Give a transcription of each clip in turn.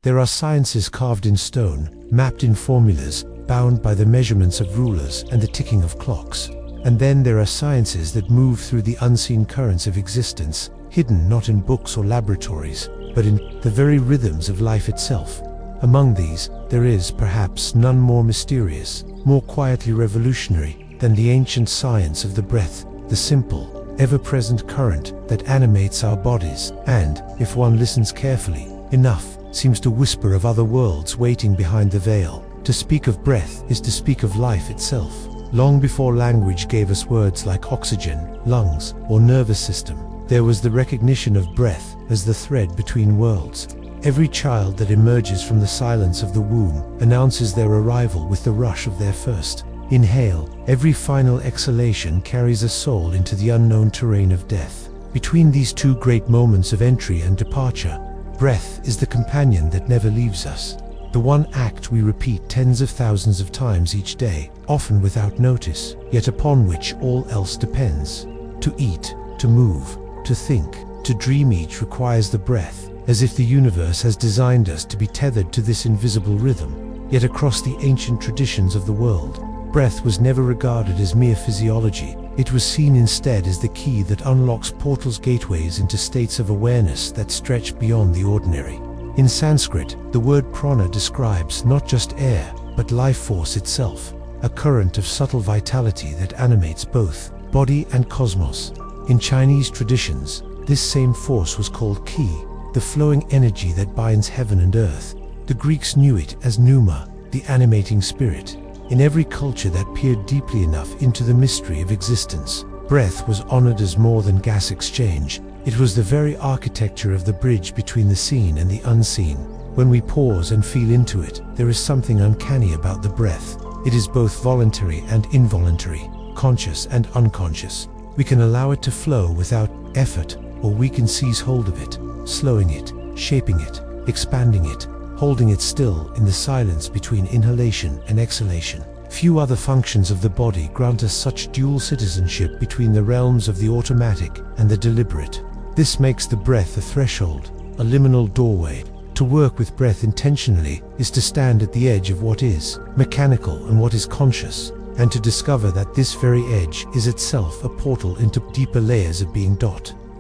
There are sciences carved in stone, mapped in formulas, bound by the measurements of rulers and the ticking of clocks. And then there are sciences that move through the unseen currents of existence, hidden not in books or laboratories, but in the very rhythms of life itself. Among these, there is perhaps none more mysterious, more quietly revolutionary than the ancient science of the breath, the simple, ever-present current that animates our bodies, and, if one listens carefully enough, seems to whisper of other worlds waiting behind the veil. To speak of breath is to speak of life itself. Long before language gave us words like oxygen, lungs, or nervous system, there was the recognition of breath as the thread between worlds. Every child that emerges from the silence of the womb announces their arrival with the rush of their first inhale. Every final exhalation carries a soul into the unknown terrain of death. Between these two great moments of entry and departure, breath is the companion that never leaves us. The one act we repeat tens of thousands of times each day, often without notice, yet upon which all else depends. To eat, to move, to think, to dream, each requires the breath, as if the universe has designed us to be tethered to this invisible rhythm. Yet across the ancient traditions of the world, breath was never regarded as mere physiology. It was seen instead as the key that unlocks portals, gateways into states of awareness that stretch beyond the ordinary. In Sanskrit, the word prana describes not just air, but life force itself, a current of subtle vitality that animates both body and cosmos. In Chinese traditions, this same force was called qi, the flowing energy that binds heaven and earth. The Greeks knew it as pneuma, the animating spirit. In every culture that peered deeply enough into the mystery of existence, breath was honored as more than gas exchange. It was the very architecture of the bridge between the seen and the unseen. When we pause and feel into it, there is something uncanny about the breath. It is both voluntary and involuntary, conscious and unconscious. We can allow it to flow without effort, or we can seize hold of it, slowing it, shaping it, expanding it, holding it still in the silence between inhalation and exhalation. Few other functions of the body grant us such dual citizenship between the realms of the automatic and the deliberate. This makes the breath a threshold, a liminal doorway. To work with breath intentionally is to stand at the edge of what is mechanical and what is conscious, and to discover that this very edge is itself a portal into deeper layers of being.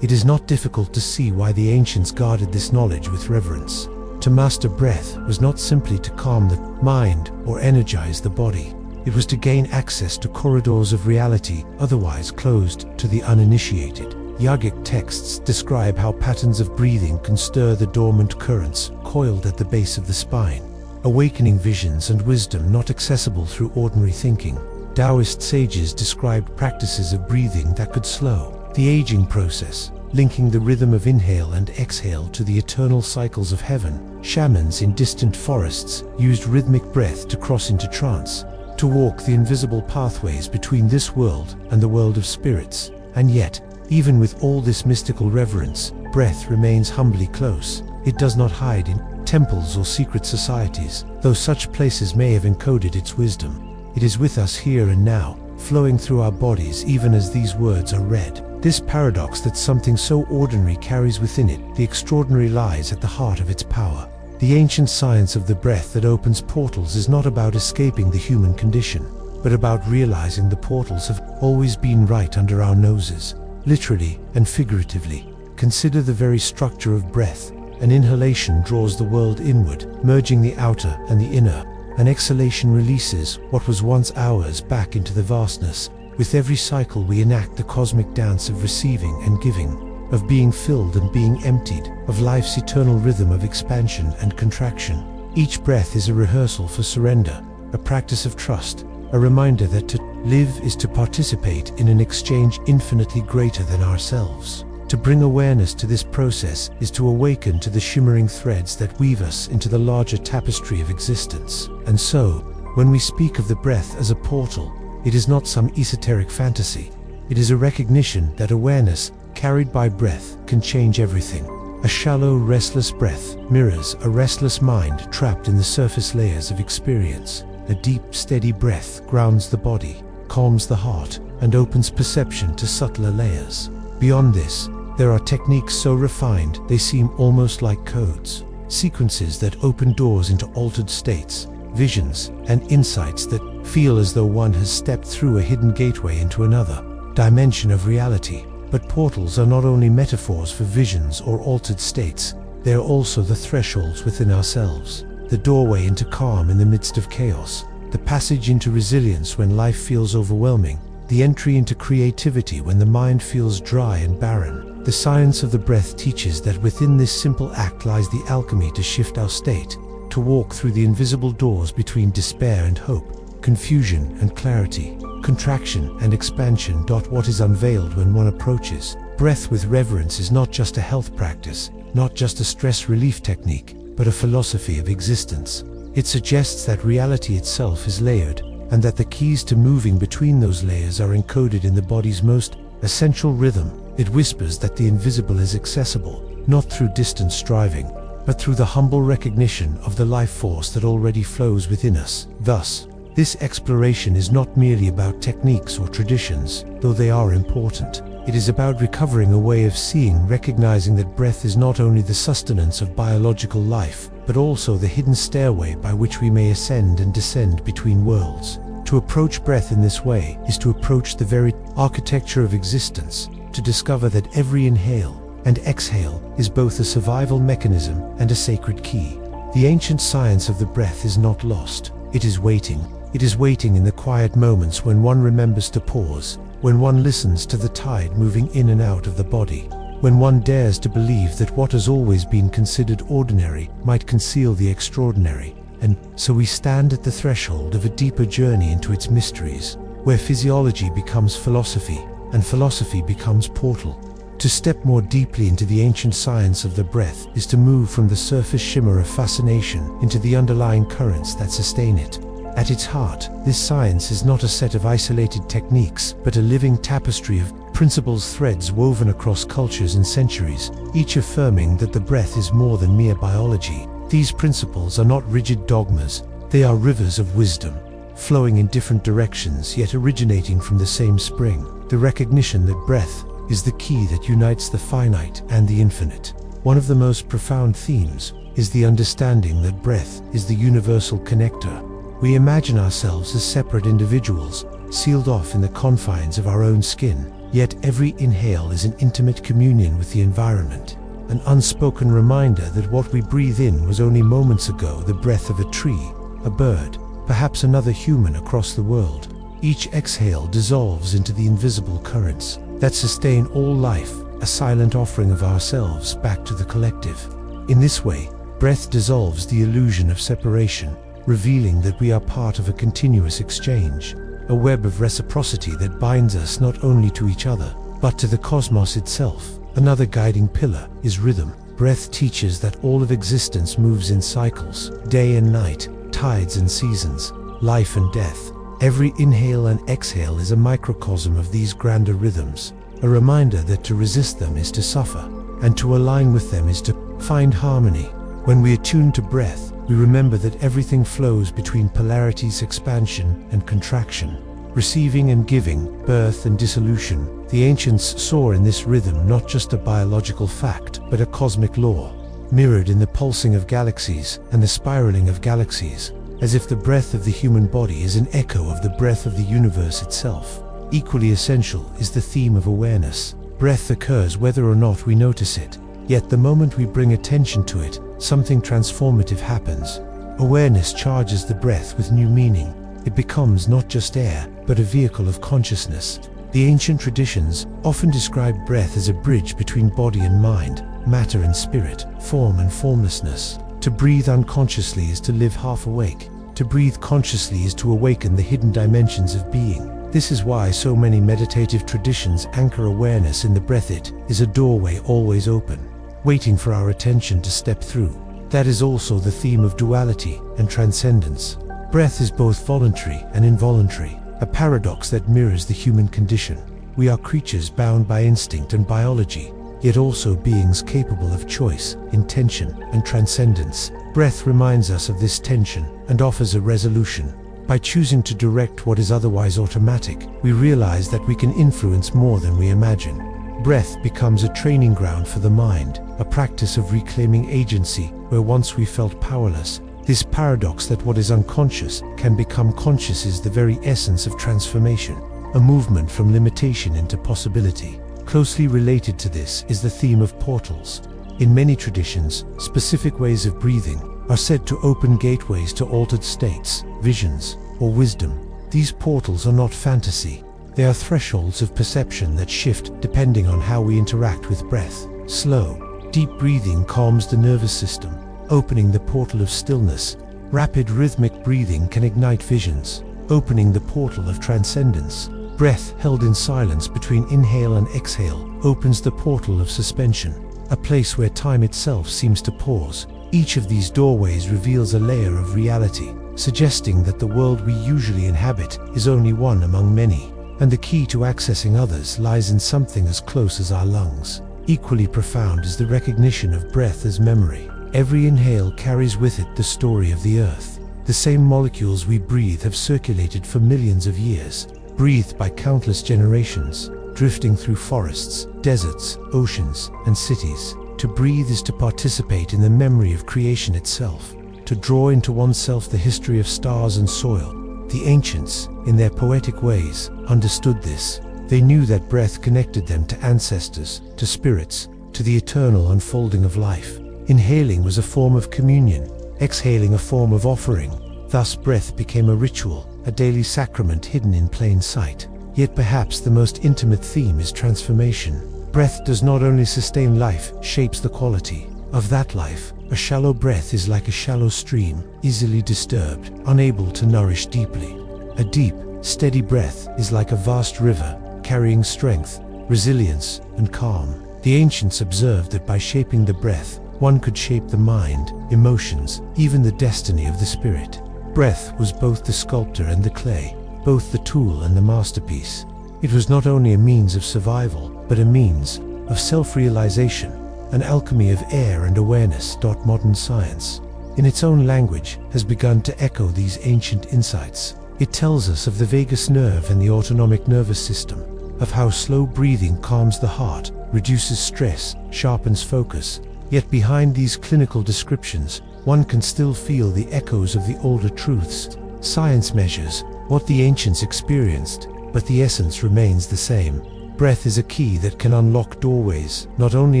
It is not difficult to see why the ancients guarded this knowledge with reverence. To master breath was not simply to calm the mind or energize the body. It was to gain access to corridors of reality otherwise closed to the uninitiated. Yogic texts describe how patterns of breathing can stir the dormant currents coiled at the base of the spine, awakening visions and wisdom not accessible through ordinary thinking. Taoist sages described practices of breathing that could slow the aging process, linking the rhythm of inhale and exhale to the eternal cycles of heaven. Shamans in distant forests used rhythmic breath to cross into trance, to walk the invisible pathways between this world and the world of spirits. And yet, even with all this mystical reverence, breath remains humbly close. It does not hide in temples or secret societies, though such places may have encoded its wisdom. It is with us here and now, flowing through our bodies even as these words are read. This paradox that something so ordinary carries within it the extraordinary lies at the heart of its power. The ancient science of the breath that opens portals is not about escaping the human condition, but about realizing the portals have always been right under our noses, literally and figuratively. Consider the very structure of breath. An inhalation draws the world inward, merging the outer and the inner. An exhalation releases what was once ours back into the vastness. With every cycle we enact the cosmic dance of receiving and giving, of being filled and being emptied, of life's eternal rhythm of expansion and contraction. Each breath is a rehearsal for surrender, a practice of trust, a reminder that to live is to participate in an exchange infinitely greater than ourselves. To bring awareness to this process is to awaken to the shimmering threads that weave us into the larger tapestry of existence. And so, when we speak of the breath as a portal, it is not some esoteric fantasy. It is a recognition that awareness, carried by breath, can change everything. A shallow, restless breath mirrors a restless mind trapped in the surface layers of experience. A deep, steady breath grounds the body, calms the heart, and opens perception to subtler layers. Beyond this, there are techniques so refined they seem almost like codes. sequences that open doors into altered states, visions, and insights that feel as though one has stepped through a hidden gateway into another dimension of reality. But portals are not only metaphors for visions or altered states, they are also the thresholds within ourselves, the doorway into calm in the midst of chaos, the passage into resilience when life feels overwhelming, the entry into creativity when the mind feels dry and barren. The science of the breath teaches that within this simple act lies the alchemy to shift our state, to walk through the invisible doors between despair and hope, confusion and clarity, contraction and expansion. What is unveiled when one approaches breath with reverence is not just a health practice, not just a stress relief technique, but a philosophy of existence. It suggests that reality itself is layered, and that the keys to moving between those layers are encoded in the body's most essential rhythm. It whispers that the invisible is accessible, not through distant striving, but through the humble recognition of the life force that already flows within us. Thus, this exploration is not merely about techniques or traditions, though they are important. It is about recovering a way of seeing, recognizing that breath is not only the sustenance of biological life, but also the hidden stairway by which we may ascend and descend between worlds. To approach breath in this way is to approach the very architecture of existence, to discover that every inhale and exhale is both a survival mechanism and a sacred key. The ancient science of the breath is not lost. It is waiting. It is waiting in the quiet moments when one remembers to pause, when one listens to the tide moving in and out of the body, when one dares to believe that what has always been considered ordinary might conceal the extraordinary. And so we stand at the threshold of a deeper journey into its mysteries, where physiology becomes philosophy, and philosophy becomes portal. To step more deeply into the ancient science of the breath is to move from the surface shimmer of fascination into the underlying currents that sustain it. At its heart, this science is not a set of isolated techniques, but a living tapestry of principles, threads woven across cultures and centuries, each affirming that the breath is more than mere biology. These principles are not rigid dogmas, they are rivers of wisdom, flowing in different directions yet originating from the same spring. The recognition that breath is the key that unites the finite and the infinite. One of the most profound themes is the understanding that breath is the universal connector. We imagine ourselves as separate individuals, sealed off in the confines of our own skin, yet every inhale is an intimate communion with the environment, an unspoken reminder that what we breathe in was only moments ago the breath of a tree, a bird, perhaps another human across the world. Each exhale dissolves into the invisible currents that sustain all life, a silent offering of ourselves back to the collective. In this way, breath dissolves the illusion of separation, revealing that we are part of a continuous exchange, a web of reciprocity that binds us not only to each other, but to the cosmos itself. Another guiding pillar is rhythm. Breath teaches that all of existence moves in cycles, day and night, tides and seasons, life and death. Every inhale and exhale is a microcosm of these grander rhythms, a reminder that to resist them is to suffer, and to align with them is to find harmony. When we attune to breath, we remember that everything flows between polarities, expansion and contraction, receiving and giving, birth and dissolution. The ancients saw in this rhythm not just a biological fact, but a cosmic law, mirrored in the pulsing of galaxies and the spiraling of galaxies, as if the breath of the human body is an echo of the breath of the universe itself. Equally essential is the theme of awareness. Breath occurs whether or not we notice it, yet the moment we bring attention to it, something transformative happens. Awareness charges the breath with new meaning. It becomes not just air, but a vehicle of consciousness. The ancient traditions often describe breath as a bridge between body and mind, matter and spirit, form and formlessness. To breathe unconsciously is to live half awake. To breathe consciously is to awaken the hidden dimensions of being. This is why so many meditative traditions anchor awareness in the breath. It is a doorway always open, waiting for our attention to step through. That is also the theme of duality and transcendence. Breath is both voluntary and involuntary, a paradox that mirrors the human condition. We are creatures bound by instinct and biology, yet also beings capable of choice, intention, and transcendence. Breath reminds us of this tension and offers a resolution. By choosing to direct what is otherwise automatic, we realize that we can influence more than we imagine. Breath becomes a training ground for the mind, a practice of reclaiming agency where once we felt powerless. This paradox that what is unconscious can become conscious is the very essence of transformation, a movement from limitation into possibility. Closely related to this is the theme of portals. In many traditions, specific ways of breathing are said to open gateways to altered states, visions, or wisdom. These portals are not fantasy. They are thresholds of perception that shift depending on how we interact with breath. Slow, deep breathing calms the nervous system, opening the portal of stillness. Rapid rhythmic breathing can ignite visions, opening the portal of transcendence. Breath held in silence between inhale and exhale opens the portal of suspension, a place where time itself seems to pause. Each of these doorways reveals a layer of reality, suggesting that the world we usually inhabit is only one among many, and the key to accessing others lies in something as close as our lungs. Equally profound is the recognition of breath as memory. Every inhale carries with it the story of the earth. The same molecules we breathe have circulated for millions of years, breathed by countless generations, drifting through forests, deserts, oceans, and cities. To breathe is to participate in the memory of creation itself, to draw into oneself the history of stars and soil. The ancients, in their poetic ways, understood this. They knew that breath connected them to ancestors, to spirits, to the eternal unfolding of life. Inhaling was a form of communion, exhaling a form of offering. Thus breath became a ritual, a daily sacrament hidden in plain sight. Yet perhaps the most intimate theme is transformation. Breath does not only sustain life, shapes the quality of that life. A shallow breath is like a shallow stream, easily disturbed, unable to nourish deeply. A deep, steady breath is like a vast river, carrying strength, resilience, and calm. The ancients observed that by shaping the breath, one could shape the mind, emotions, even the destiny of the spirit. Breath was both the sculptor and the clay, both the tool and the masterpiece. It was not only a means of survival, but a means of self-realization, an alchemy of air and awareness. Modern science, in its own language, has begun to echo these ancient insights. It tells us of the vagus nerve and the autonomic nervous system, of how slow breathing calms the heart, reduces stress, sharpens focus. Yet behind these clinical descriptions, one can still feel the echoes of the older truths. Science measures what the ancients experienced, but the essence remains the same. Breath is a key that can unlock doorways, not only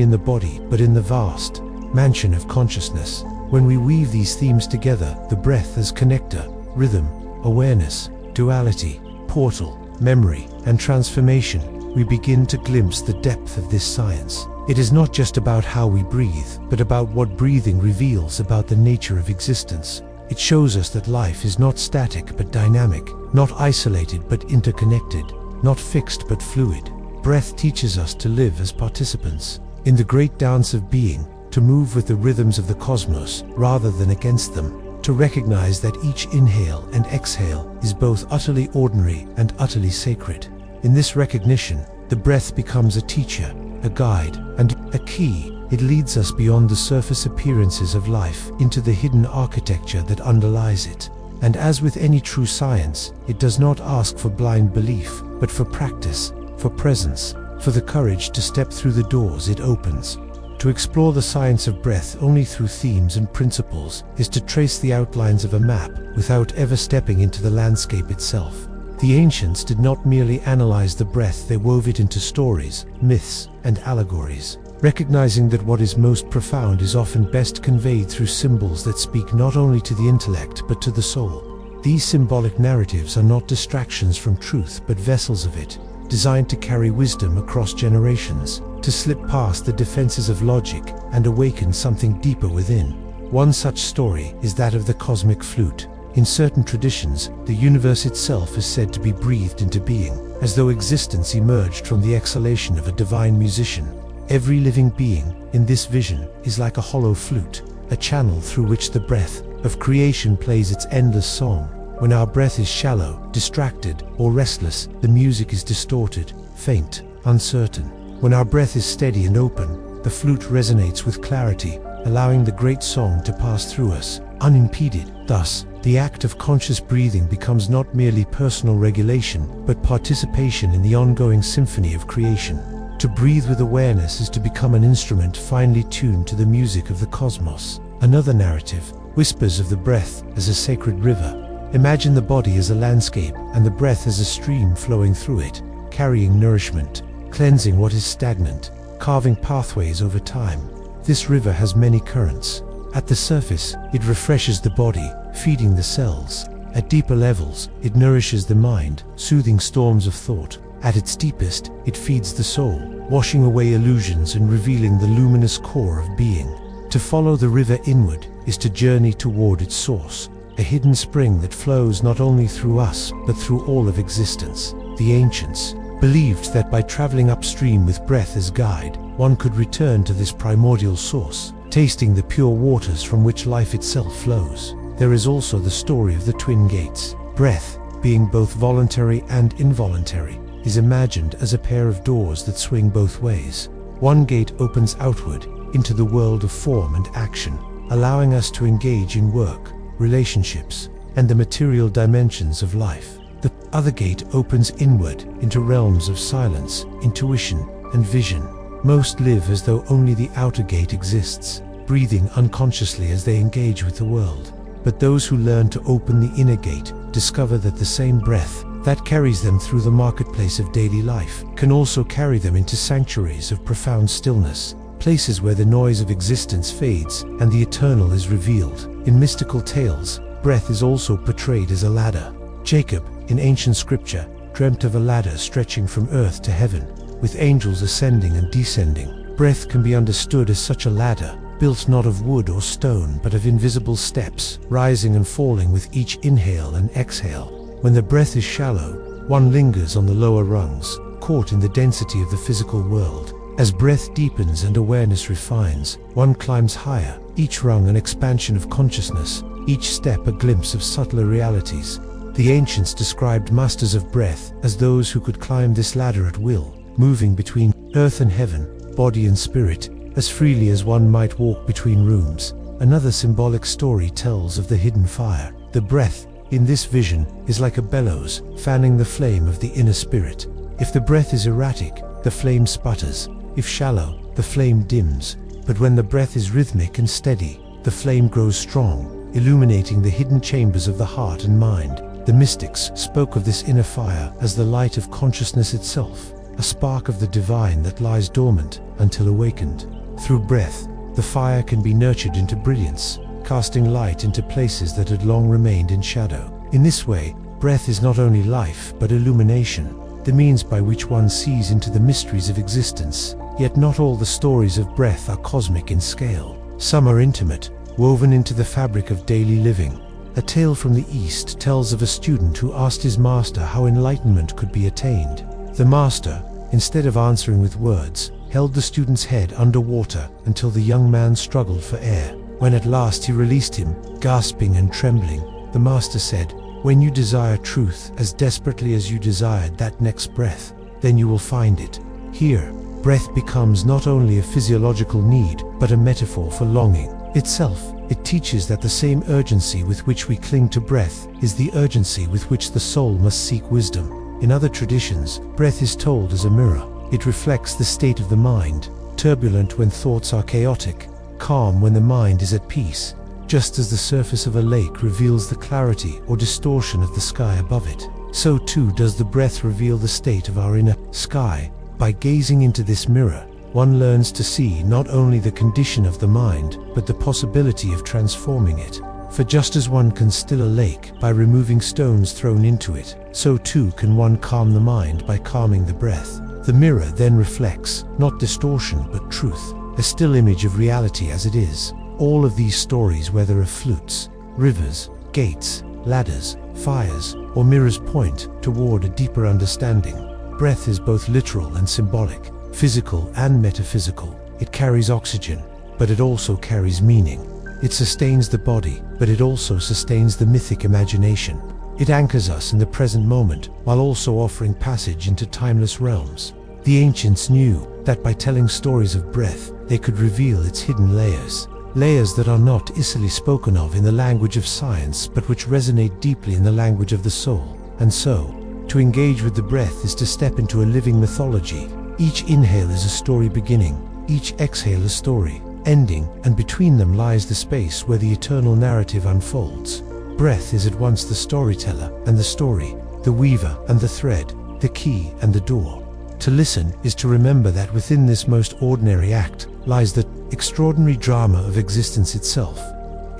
in the body, but in the vast mansion of consciousness. When we weave these themes together, the breath as connector, rhythm, awareness, duality, portal, memory, and transformation, we begin to glimpse the depth of this science. It is not just about how we breathe, but about what breathing reveals about the nature of existence. It shows us that life is not static but dynamic, not isolated but interconnected, not fixed but fluid. Breath teaches us to live as participants in the great dance of being, to move with the rhythms of the cosmos rather than against them, to recognize that each inhale and exhale is both utterly ordinary and utterly sacred. In this recognition, the breath becomes a teacher, a guide, and a key. It leads us beyond the surface appearances of life into the hidden architecture that underlies it. And as with any true science, it does not ask for blind belief, but for practice, for presence, for the courage to step through the doors it opens. To explore the science of breath only through themes and principles is to trace the outlines of a map without ever stepping into the landscape itself. The ancients did not merely analyze the breath, they wove it into stories, myths, and allegories, recognizing that what is most profound is often best conveyed through symbols that speak not only to the intellect but to the soul. These symbolic narratives are not distractions from truth but vessels of it, designed to carry wisdom across generations, to slip past the defenses of logic and awaken something deeper within. One such story is that of the cosmic flute. In certain traditions, the universe itself is said to be breathed into being, as though existence emerged from the exhalation of a divine musician. Every living being, in this vision, is like a hollow flute, a channel through which the breath of creation plays its endless song. When our breath is shallow, distracted, or restless, the music is distorted, faint, uncertain. When our breath is steady and open, the flute resonates with clarity, allowing the great song to pass through us, unimpeded. Thus, the act of conscious breathing becomes not merely personal regulation, but participation in the ongoing symphony of creation. To breathe with awareness is to become an instrument finely tuned to the music of the cosmos. Another narrative whispers of the breath as a sacred river. Imagine the body as a landscape and the breath as a stream flowing through it, carrying nourishment, cleansing what is stagnant, carving pathways over time. This river has many currents. At the surface, it refreshes the body, feeding the cells. At deeper levels, it nourishes the mind, soothing storms of thought. At its deepest, it feeds the soul, washing away illusions and revealing the luminous core of being. To follow the river inward is to journey toward its source, a hidden spring that flows not only through us, but through all of existence. The ancients believed that by traveling upstream with breath as guide, one could return to this primordial source, tasting the pure waters from which life itself flows. There is also the story of the twin gates. Breath, being both voluntary and involuntary, is imagined as a pair of doors that swing both ways. One gate opens outward into the world of form and action, allowing us to engage in work, relationships, and the material dimensions of life. The other gate opens inward into realms of silence, intuition, and vision. Most live as though only the outer gate exists, breathing unconsciously as they engage with the world. But those who learn to open the inner gate discover that the same breath that carries them through the marketplace of daily life can also carry them into sanctuaries of profound stillness, places where the noise of existence fades and the eternal is revealed. In mystical tales, breath is also portrayed as a ladder. Jacob, in ancient scripture, dreamt of a ladder stretching from earth to heaven, with angels ascending and descending. Breath can be understood as such a ladder, built not of wood or stone but of invisible steps, rising and falling with each inhale and exhale. When the breath is shallow, one lingers on the lower rungs, caught in the density of the physical world. As breath deepens and awareness refines, one climbs higher, each rung an expansion of consciousness, each step a glimpse of subtler realities. The ancients described masters of breath as those who could climb this ladder at will, moving between earth and heaven, body and spirit, as freely as one might walk between rooms. Another symbolic story tells of the hidden fire. The breath, in this vision, is like a bellows, fanning the flame of the inner spirit. If the breath is erratic, the flame sputters. If shallow, the flame dims. But when the breath is rhythmic and steady, the flame grows strong, illuminating the hidden chambers of the heart and mind. The mystics spoke of this inner fire as the light of consciousness itself, a spark of the divine that lies dormant until awakened. Through breath, the fire can be nurtured into brilliance, casting light into places that had long remained in shadow. In this way, breath is not only life but illumination, the means by which one sees into the mysteries of existence. Yet not all the stories of breath are cosmic in scale. Some are intimate, woven into the fabric of daily living. A tale from the East tells of a student who asked his master how enlightenment could be attained. The master, instead of answering with words, held the student's head underwater until the young man struggled for air. When at last he released him, gasping and trembling, the master said, "When you desire truth as desperately as you desired that next breath, then you will find it." Here, breath becomes not only a physiological need, but a metaphor for longing itself. It teaches that the same urgency with which we cling to breath is the urgency with which the soul must seek wisdom. In other traditions, breath is told as a mirror. It reflects the state of the mind, turbulent when thoughts are chaotic, calm when the mind is at peace, just as the surface of a lake reveals the clarity or distortion of the sky above it. So too does the breath reveal the state of our inner sky. By gazing into this mirror, one learns to see not only the condition of the mind, but the possibility of transforming it. For just as one can still a lake by removing stones thrown into it, so too can one calm the mind by calming the breath. The mirror then reflects, not distortion but truth, a still image of reality as it is. All of these stories, whether of flutes, rivers, gates, ladders, fires, or mirrors, point toward a deeper understanding. Breath is both literal and symbolic, physical and metaphysical. It carries oxygen, but it also carries meaning. It sustains the body, but it also sustains the mythic imagination. It anchors us in the present moment, while also offering passage into timeless realms. The ancients knew that by telling stories of breath, they could reveal its hidden layers. Layers that are not easily spoken of in the language of science, but which resonate deeply in the language of the soul. And so, to engage with the breath is to step into a living mythology, Each inhale is a story beginning, each exhale a story ending, and between them lies the space where the eternal narrative unfolds. Breath is at once the storyteller and the story, the weaver and the thread, the key and the door. To listen is to remember that within this most ordinary act lies the extraordinary drama of existence itself.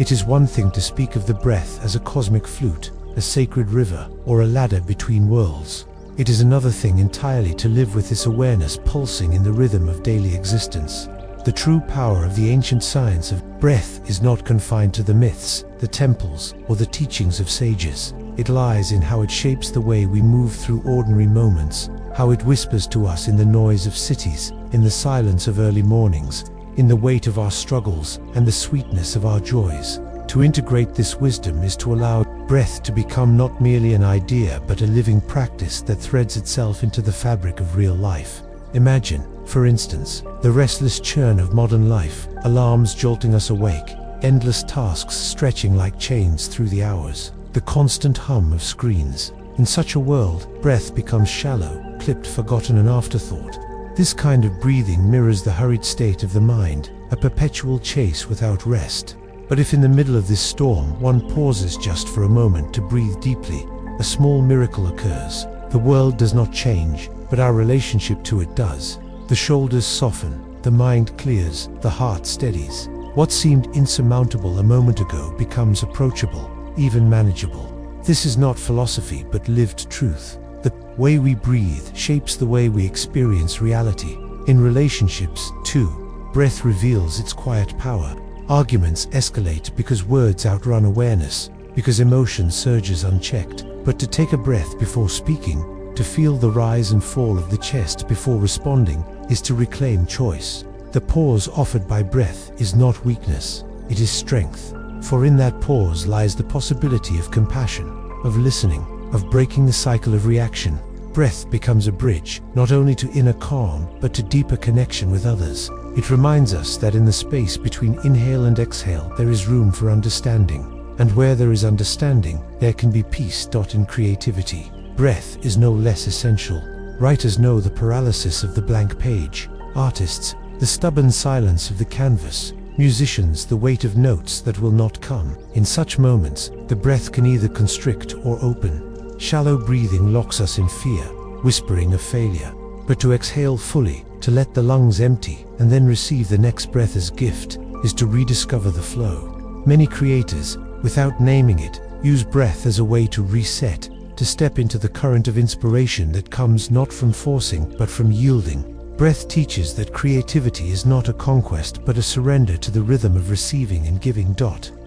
It is one thing to speak of the breath as a cosmic flute, a sacred river, or a ladder between worlds. It is another thing entirely to live with this awareness pulsing in the rhythm of daily existence. The true power of the ancient science of breath is not confined to the myths, the temples, or the teachings of sages. It lies in how it shapes the way we move through ordinary moments, how it whispers to us in the noise of cities, in the silence of early mornings, in the weight of our struggles and the sweetness of our joys. To integrate this wisdom is to allow breath to become not merely an idea but a living practice that threads itself into the fabric of real life. Imagine, for instance, the restless churn of modern life, alarms jolting us awake, endless tasks stretching like chains through the hours, the constant hum of screens. In such a world, breath becomes shallow, clipped, forgotten, an afterthought. This kind of breathing mirrors the hurried state of the mind, a perpetual chase without rest. But if in the middle of this storm one pauses just for a moment to breathe deeply, a small miracle occurs. The world does not change, but our relationship to it does. The shoulders soften, the mind clears, the heart steadies. What seemed insurmountable a moment ago becomes approachable, even manageable. This is not philosophy but lived truth. The way we breathe shapes the way we experience reality. In relationships, too, breath reveals its quiet power. Arguments escalate because words outrun awareness, because emotion surges unchecked. But to take a breath before speaking, to feel the rise and fall of the chest before responding, is to reclaim choice. The pause offered by breath is not weakness, it is strength. For in that pause lies the possibility of compassion, of listening, of breaking the cycle of reaction. Breath becomes a bridge, not only to inner calm, but to deeper connection with others. It reminds us that in the space between inhale and exhale there is room for understanding. And where there is understanding, there can be peace. In creativity, breath is no less essential. Writers know the paralysis of the blank page. Artists, the stubborn silence of the canvas. Musicians, the weight of notes that will not come. In such moments, the breath can either constrict or open. Shallow breathing locks us in fear, whispering of failure. But to exhale fully, to let the lungs empty, and then receive the next breath as gift, is to rediscover the flow. Many creators, without naming it, use breath as a way to reset, to step into the current of inspiration that comes not from forcing but from yielding. Breath teaches that creativity is not a conquest but a surrender to the rhythm of receiving and giving.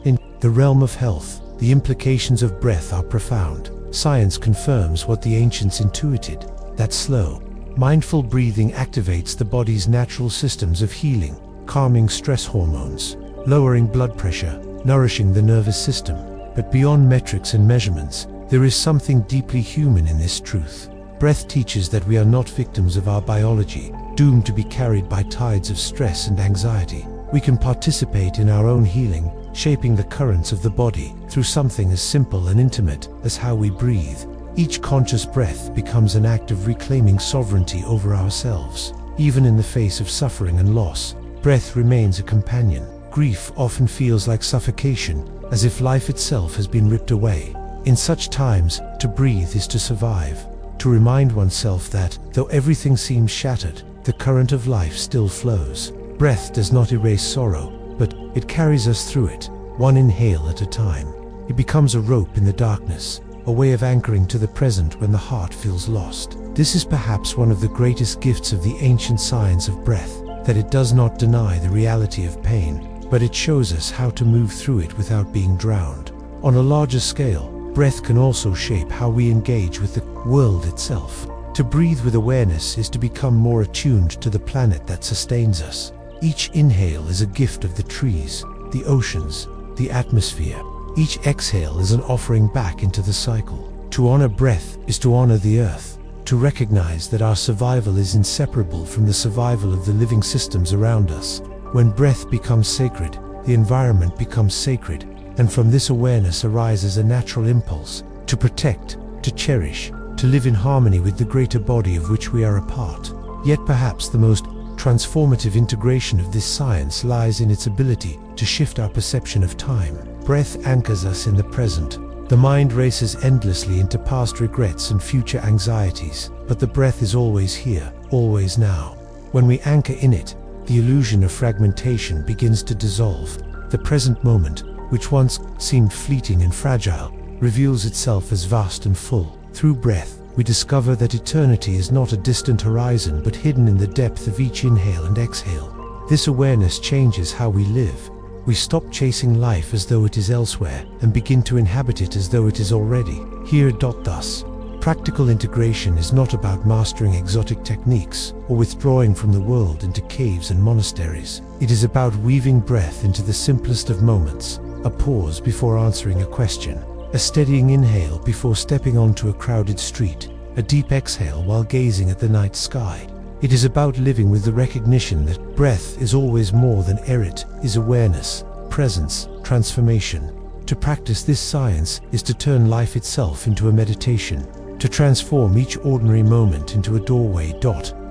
In the realm of health, the implications of breath are profound. Science confirms what the ancients intuited, that slow, mindful breathing activates the body's natural systems of healing, calming stress hormones, lowering blood pressure, nourishing the nervous system. But beyond metrics and measurements, there is something deeply human in this truth. Breath teaches that we are not victims of our biology, doomed to be carried by tides of stress and anxiety. We can participate in our own healing, shaping the currents of the body through something as simple and intimate as how we breathe. Each conscious breath becomes an act of reclaiming sovereignty over ourselves. Even in the face of suffering and loss, breath remains a companion. Grief often feels like suffocation, as if life itself has been ripped away. In such times, to breathe is to survive, to remind oneself that, though everything seems shattered, the current of life still flows. Breath does not erase sorrow, but it carries us through it, one inhale at a time. It becomes a rope in the darkness, a way of anchoring to the present when the heart feels lost. This is perhaps one of the greatest gifts of the ancient science of breath, that it does not deny the reality of pain, but it shows us how to move through it without being drowned. On a larger scale, breath can also shape how we engage with the world itself. To breathe with awareness is to become more attuned to the planet that sustains us. Each inhale is a gift of the trees, the oceans, the atmosphere. Each exhale is an offering back into the cycle. To honor breath is to honor the earth, to recognize that our survival is inseparable from the survival of the living systems around us. When breath becomes sacred, the environment becomes sacred, and from this awareness arises a natural impulse to protect, to cherish, to live in harmony with the greater body of which we are a part. Yet perhaps the most transformative integration of this science lies in its ability to shift our perception of time. Breath anchors us in the present. The mind races endlessly into past regrets and future anxieties, but the breath is always here, always now. When we anchor in it, the illusion of fragmentation begins to dissolve. The present moment, which once seemed fleeting and fragile, reveals itself as vast and full. Through breath, we discover that eternity is not a distant horizon but hidden in the depth of each inhale and exhale. This awareness changes how we live. We stop chasing life as though it is elsewhere and begin to inhabit it as though it is already here. Thus, practical integration is not about mastering exotic techniques or withdrawing from the world into caves and monasteries. It is about weaving breath into the simplest of moments, a pause before answering a question, a steadying inhale before stepping onto a crowded street, a deep exhale while gazing at the night sky. It is about living with the recognition that breath is always more than air. It is awareness, presence, transformation. To practice this science is to turn life itself into a meditation, to transform each ordinary moment into a doorway.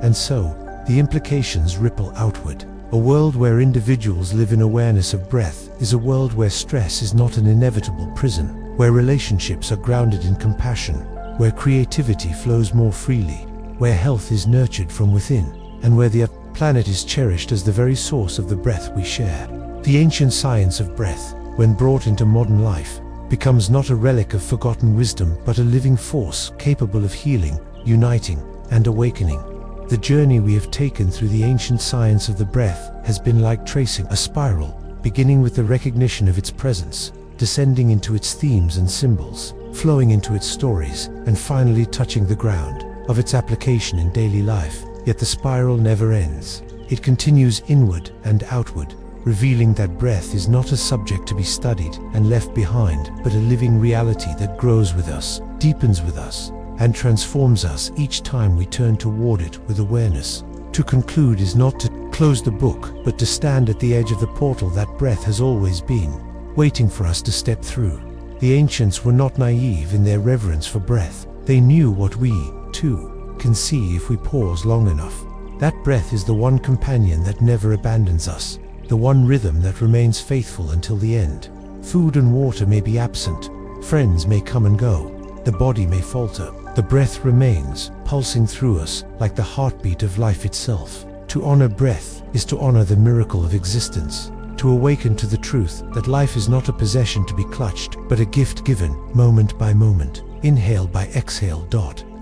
And so, the implications ripple outward. A world where individuals live in awareness of breath is a world where stress is not an inevitable prison, where relationships are grounded in compassion, where creativity flows more freely, where health is nurtured from within, and where the planet is cherished as the very source of the breath we share. The ancient science of breath, when brought into modern life, becomes not a relic of forgotten wisdom but a living force capable of healing, uniting, and awakening. The journey we have taken through the ancient science of the breath has been like tracing a spiral, beginning with the recognition of its presence, descending into its themes and symbols, flowing into its stories, and finally touching the ground of its application in daily life. Yet the spiral never ends. It continues inward and outward, revealing that breath is not a subject to be studied and left behind, but a living reality that grows with us, deepens with us, and transforms us each time we turn toward it with awareness. To conclude is not to close the book, but to stand at the edge of the portal that breath has always been, waiting for us to step through. The ancients were not naive in their reverence for breath. They knew what we, too, can see if we pause long enough. That breath is the one companion that never abandons us, the one rhythm that remains faithful until the end. Food and water may be absent, friends may come and go, the body may falter. The breath remains, pulsing through us like the heartbeat of life itself. To honor breath is to honor the miracle of existence, to awaken to the truth that life is not a possession to be clutched, but a gift given, moment by moment, inhale by exhale.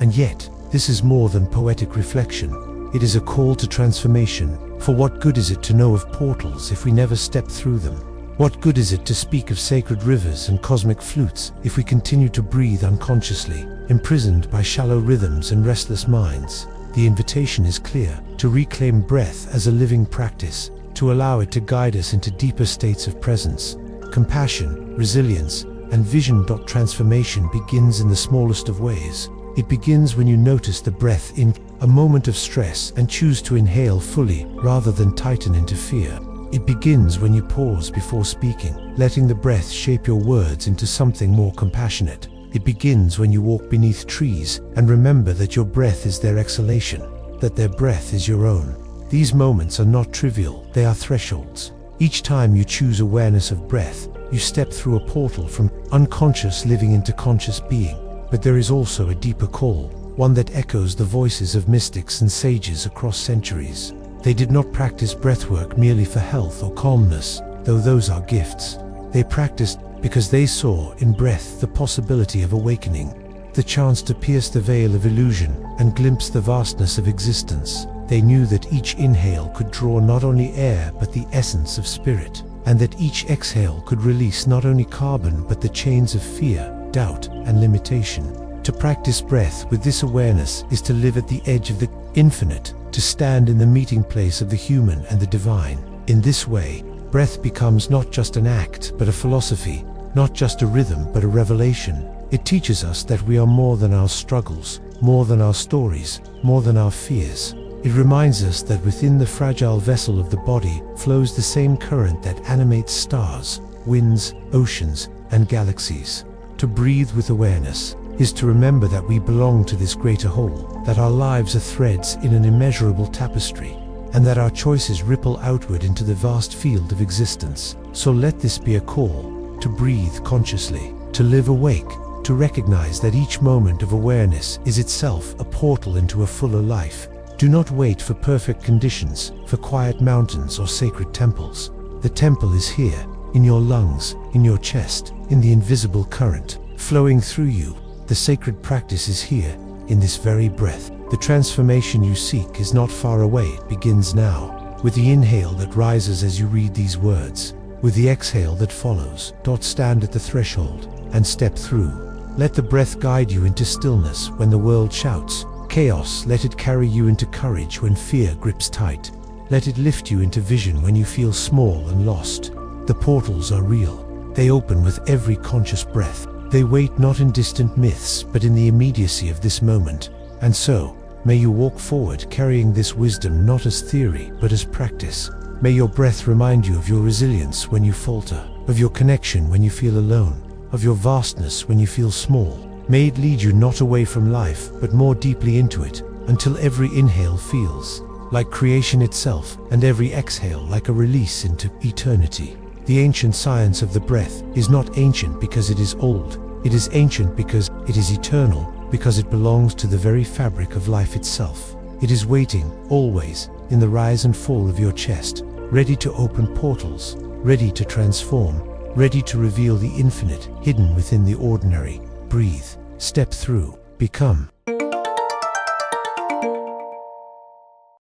And yet, this is more than poetic reflection. It is a call to transformation. For what good is it to know of portals if we never step through them? What good is it to speak of sacred rivers and cosmic flutes if we continue to breathe unconsciously, imprisoned by shallow rhythms and restless minds? The invitation is clear: to reclaim breath as a living practice, to allow it to guide us into deeper states of presence, compassion, resilience, and vision. Transformation begins in the smallest of ways. It begins when you notice the breath in a moment of stress and choose to inhale fully rather than tighten into fear. It begins when you pause before speaking, letting the breath shape your words into something more compassionate. It begins when you walk beneath trees and remember that your breath is their exhalation, that their breath is your own. These moments are not trivial, they are thresholds. Each time you choose awareness of breath, you step through a portal from unconscious living into conscious being. But there is also a deeper call, one that echoes the voices of mystics and sages across centuries. They did not practice breathwork merely for health or calmness, though those are gifts. They practiced because they saw in breath the possibility of awakening, the chance to pierce the veil of illusion and glimpse the vastness of existence. They knew that each inhale could draw not only air but the essence of spirit, and that each exhale could release not only carbon but the chains of fear, doubt, and limitation. To practice breath with this awareness is to live at the edge of the infinite, to stand in the meeting place of the human and the divine. In this way, breath becomes not just an act but a philosophy, not just a rhythm but a revelation. It teaches us that we are more than our struggles, more than our stories, more than our fears. It reminds us that within the fragile vessel of the body flows the same current that animates stars, winds, oceans, and galaxies. To breathe with awareness is to remember that we belong to this greater whole, that our lives are threads in an immeasurable tapestry, and that our choices ripple outward into the vast field of existence. So let this be a call to breathe consciously, to live awake, to recognize that each moment of awareness is itself a portal into a fuller life. Do not wait for perfect conditions, for quiet mountains or sacred temples. The temple is here, in your lungs, in your chest, in the invisible current flowing through you. The sacred practice is here, in this very breath. The transformation you seek is not far away, it begins now. With the inhale that rises as you read these words, with the exhale that follows, stand at the threshold and step through. Let the breath guide you into stillness when the world shouts. Chaos, let it carry you into courage when fear grips tight. Let it lift you into vision when you feel small and lost. The portals are real. They open with every conscious breath. They wait not in distant myths, but in the immediacy of this moment. And so, may you walk forward carrying this wisdom not as theory, but as practice. May your breath remind you of your resilience when you falter, of your connection when you feel alone, of your vastness when you feel small. May it lead you not away from life, but more deeply into it, until every inhale feels like creation itself, and every exhale like a release into eternity. The ancient science of the breath is not ancient because it is old. It is ancient because it is eternal, because it belongs to the very fabric of life itself. It is waiting, always, in the rise and fall of your chest, ready to open portals, ready to transform, ready to reveal the infinite hidden within the ordinary. Breathe, step through, become.